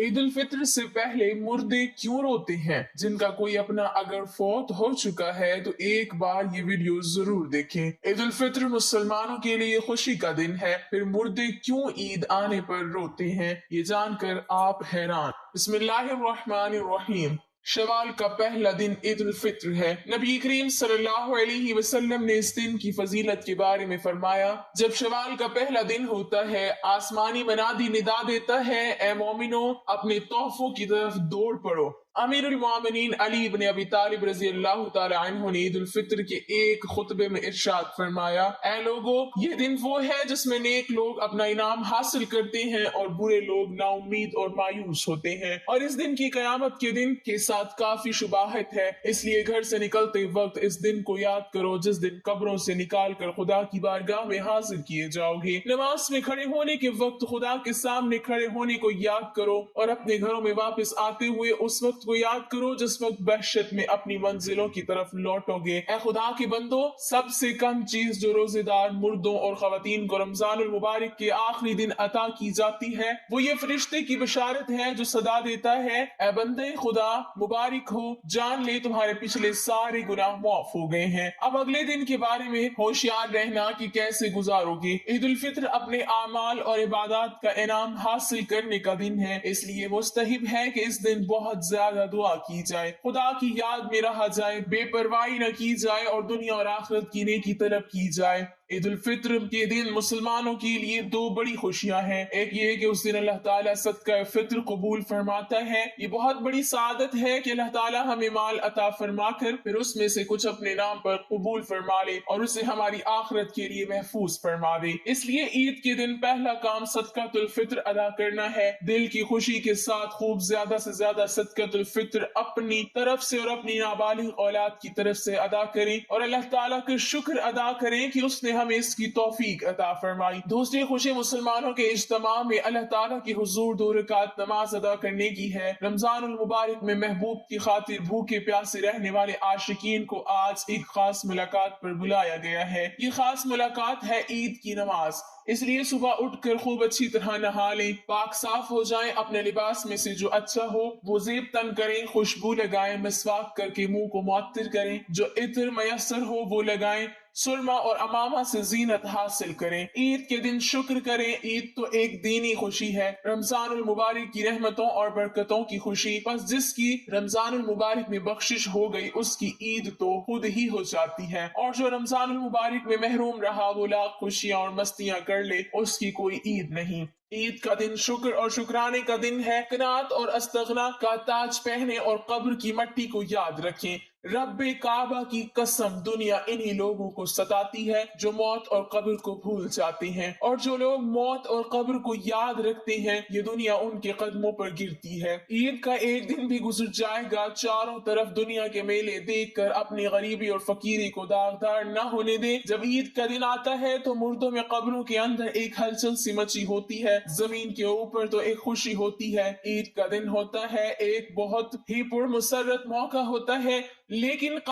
ईद उल फित्र से पहले मुर्दे क्यों रोते हैं? जिनका कोई अपना अगर फौत हो चुका है तो एक बार ये वीडियो जरूर देखें। ईद उल फित्र मुसलमानों के लिए खुशी का दिन है, फिर मुर्दे क्यों ईद आने पर रोते हैं, ये जानकर आप हैरान। बिस्मिल्लाहिर्रहमानिर्रहीम। शवाल का पहला दिन ईद उल फित्र है। नबी करीम सल्लल्लाहु अलैहि वसल्लम ने इस दिन की फजीलत के बारे में फरमाया, जब शवाल का पहला दिन होता है, आसमानी मनादी निदा देता है, ए मोमिनो अपने तोहफों की तरफ दौड़ पड़ो। अमीरुल मोमिनीन अली इब्न अबी तालिब रज़ी अल्लाह तआला अन्हु ने ईद उल फित्र के एक खुतबे में इरशाद फरमाया, ऐ लोगो, ये दिन वो है जिसमें नेक लोग अपना इनाम हासिल करते हैं और बुरे लोग नाउम्मीद और मायूस होते हैं। और इस दिन की कयामत के दिन के साथ काफी शुबाहत है, इसलिए घर से निकलते वक्त इस दिन को याद करो जिस दिन कब्रों से निकाल कर खुदा की बारगाह में हाजिर किए जाओगे। नमाज में खड़े होने के वक्त खुदा के सामने खड़े होने को याद करो और अपने घरों में वापस आते हुए उस वक्त को याद करो जिस वक्त वहशत में अपनी मंजिलों की तरफ लौटोगे। ऐ खुदा के बंदो, सबसे कम चीज जो रोजेदार मुर्दों और खवातीन को रमजानुल मुबारक के आखिरी दिन अता की जाती है, वो ये फरिश्ते की बशारत है जो सदा देता है, ऐ बंदे खुदा मुबारक हो, जान ले तुम्हारे पिछले सारे गुनाह माफ हो गए हैं। अब अगले दिन के बारे में होशियार रहना कि कैसे गुजारोगे। ईद उल फित्र अपने आमाल और इबादत का इनाम हासिल करने का दिन है, इसलिए मुस्तहिब है कि इस दिन बहुत ज्यादा दुआ की जाए, खुदा की याद में रहा जाए, बेपरवाही न की जाए और दुनिया और आखिरत की नेकी तलब की जाए। ईद उल फित्र के दिन मुसलमानों के लिए दो बड़ी खुशियां हैं। एक ये कि उस दिन अल्लाह ताला सदका फित्र कबूल फरमाता है। ये बहुत बड़ी सादत है कि अल्लाह ताला हमें माल अता फरमाकर फिर उसमें से कुछ अपने नाम पर कबूल फरमा ले और उसे हमारी आखिरत के लिए महफूज फरमा दे। इसलिए ईद के दिन पहला काम सदकातुल फित्र अदा करना है। दिल की खुशी के साथ खूब ज्यादा से ज्यादा सदकातुल फित्र अपनी तरफ से और अपनी नाबालिग औलाद की तरफ से अदा करें और अल्लाह ताला का शुक्र अदा करें कि उसने हमें इसकी तौफीक अता फरमाई। दूसरी खुशी मुसलमानों के इज्तिमा में अल्लाह ताला की हुजूर 2 रकात नमाज अदा करने की है। रमजानुल मुबारक में महबूब की खातिर भूखे प्यासे रहने वाले आशिकीन को आज एक खास मुलाकात पर बुलाया गया है। ये खास मुलाकात है ईद की नमाज। इसलिए सुबह उठकर खूब अच्छी तरह नहा लें, पाक साफ हो जाएं, अपने लिबास में से जो अच्छा हो वो ज़ेब तन करें, खुशबू लगाएं, मिसवाक करके मुंह को मुअत्तर करें, जो इत्र मयसर हो वो लगाएं, सुरमा और अमामा से जीनत हासिल करें। ईद के दिन शुक्र करें। ईद तो एक दीनी खुशी है, रमजानुल मुबारक की रहमतों और बरकतों की खुशी। बस जिसकी रमजानुल मुबारक में बख्शिश हो गई उसकी ईद तो खुद ही हो जाती है, और जो रमजानुल मुबारक में महरूम रहा वो लाख खुशियां और मस्तियां कर ले, उसकी कोई ईद नहीं। ईद का दिन शुक्र और शुक्राने का दिन है। कनात और अस्तगना का ताज पहने और कब्र की मट्टी को याद रखें। रब्बे काबा की कसम, दुनिया इन्हीं लोगों को सताती है जो मौत और कब्र को भूल जाते हैं, और जो लोग मौत और कब्र को याद रखते हैं ये दुनिया उनके कदमों पर गिरती है। ईद का एक दिन भी गुजर जाएगा चारों तरफ दुनिया के मेले देखकर अपनी गरीबी और फकीरी को दागदार न होने दे। जब ईद का दिन आता है तो मुर्दों में कब्रों के अंदर एक हलचल सी मची होती है, जमीन के ऊपर तो एक खुशी होती है। ईद का दिन होता है एक बहुत ही पुरमसरत मौका होता है, लेकिन